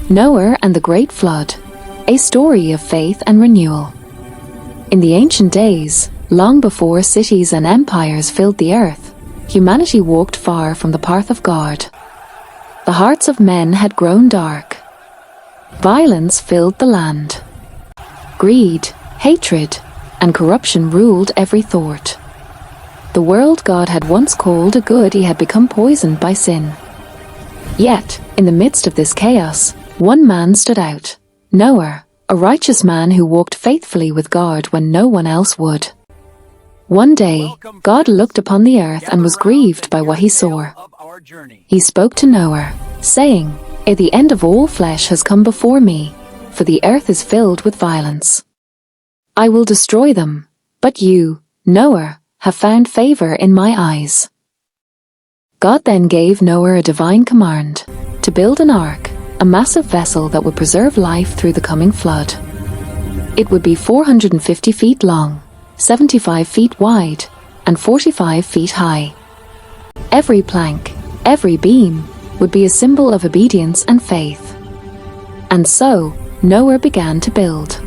Noah and the Great Flood, a story of faith and renewal. In the ancient days, long before cities and empires filled the earth, humanity walked far from the path of God. The hearts of men had grown dark. Violence filled the land. Greed, hatred, and corruption ruled every thought. The world God had once called a good had become poisoned by sin. Yet, in the midst of this chaos, one man stood out, Noah, a righteous man who walked faithfully with God when no one else would. One day, God looked upon the earth and was grieved by what he saw. He spoke to Noah, saying, "The end of all flesh has come before me, for the earth is filled with violence. I will destroy them, but you, Noah, have found favor in my eyes." God then gave Noah a divine command to build an ark, a massive vessel that would preserve life through the coming flood. It would be 450 feet long, 75 feet wide, and 45 feet high. Every plank, every beam, would be a symbol of obedience and faith. And so, Noah began to build.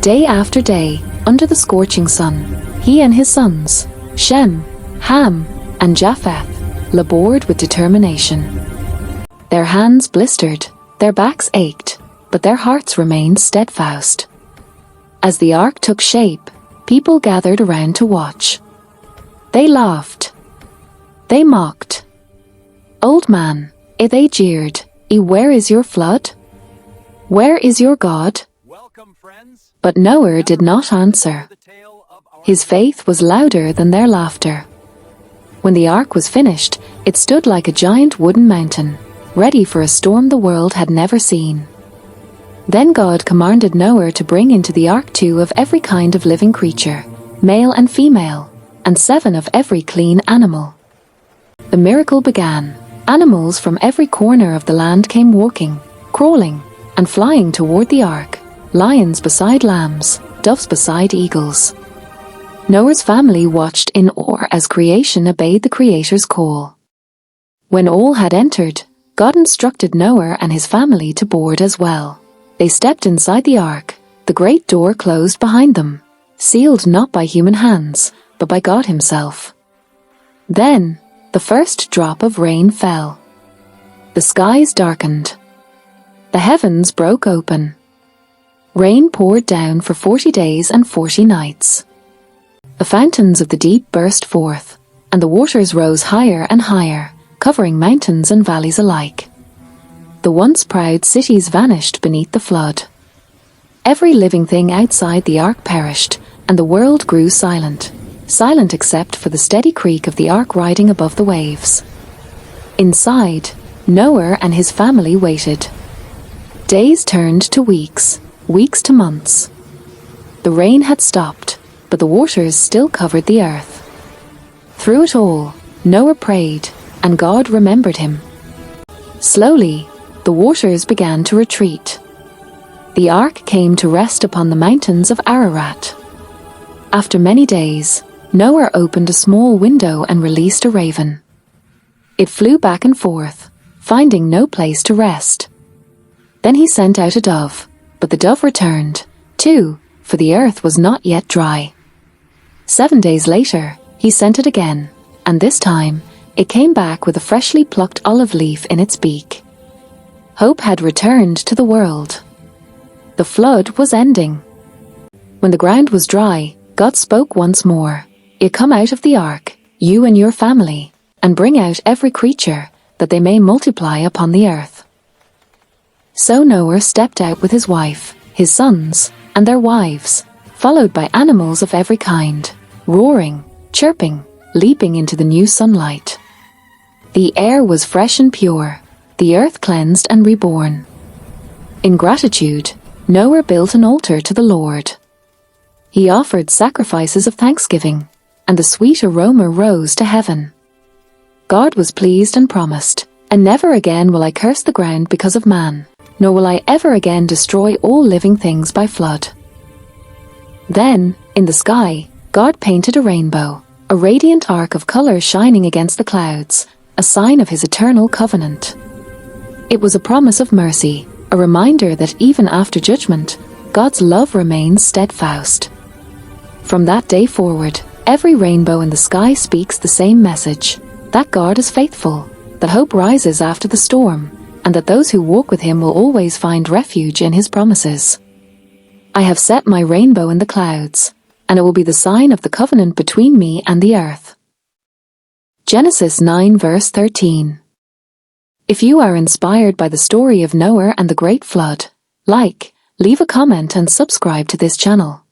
Day after day, under the scorching sun, he and his sons, Shem, Ham, and Japheth, labored with determination. Their hands blistered, their backs ached, but their hearts remained steadfast. As the ark took shape, people gathered around to watch. They laughed. They mocked. "Old man," they jeered, "where is your flood? Where is your God?" But Noah did not answer. His faith was louder than their laughter. When the ark was finished, it stood like a giant wooden mountain, ready for a storm the world had never seen. Then God commanded Noah to bring into the ark 2 of every kind of living creature, male and female, and 7 of every clean animal. The miracle began. Animals from every corner of the land came walking, crawling, and flying toward the ark, lions beside lambs, doves beside eagles. Noah's family watched in awe as creation obeyed the Creator's call. When all had entered, God instructed Noah and his family to board as well. They stepped inside the ark, the great door closed behind them, sealed not by human hands, but by God himself. Then, the first drop of rain fell. The skies darkened. The heavens broke open. Rain poured down for 40 days and 40 nights. The fountains of the deep burst forth, and the waters rose higher and higher, covering mountains and valleys alike. The once proud cities vanished beneath the flood. Every living thing outside the ark perished, and the world grew silent, silent except for the steady creak of the ark riding above the waves. Inside, Noah and his family waited. Days turned to weeks, weeks to months. The rain had stopped, but the waters still covered the earth. Through it all, Noah prayed, and God remembered him. Slowly, the waters began to retreat. The ark came to rest upon the mountains of Ararat. After many days, Noah opened a small window and released a raven. It flew back and forth, finding no place to rest. Then he sent out a dove, but the dove returned, too, for the earth was not yet dry. 7 days later, he sent it again, and this time, it came back with a freshly plucked olive leaf in its beak. Hope had returned to the world. The flood was ending. When the ground was dry, God spoke once more. "Come out of the ark, you and your family, and bring out every creature, that they may multiply upon the earth." So Noah stepped out with his wife, his sons, and their wives, followed by animals of every kind, roaring, chirping, leaping into the new sunlight. The air was fresh and pure, the earth cleansed and reborn. In gratitude, Noah built an altar to the Lord. He offered sacrifices of thanksgiving, and the sweet aroma rose to heaven. God was pleased and promised, "And never again will I curse the ground because of man, nor will I ever again destroy all living things by flood." Then, in the sky, God painted a rainbow, a radiant arc of color shining against the clouds, a sign of his eternal covenant. It was a promise of mercy, a reminder that even after judgment, God's love remains steadfast. From that day forward, every rainbow in the sky speaks the same message, that God is faithful, that hope rises after the storm, and that those who walk with him will always find refuge in his promises. I have set my rainbow in the clouds, and it will be the sign of the covenant between me and the earth. Genesis 9 verse 13. If you are inspired by the story of Noah and the Great Flood, leave a comment and subscribe to this channel.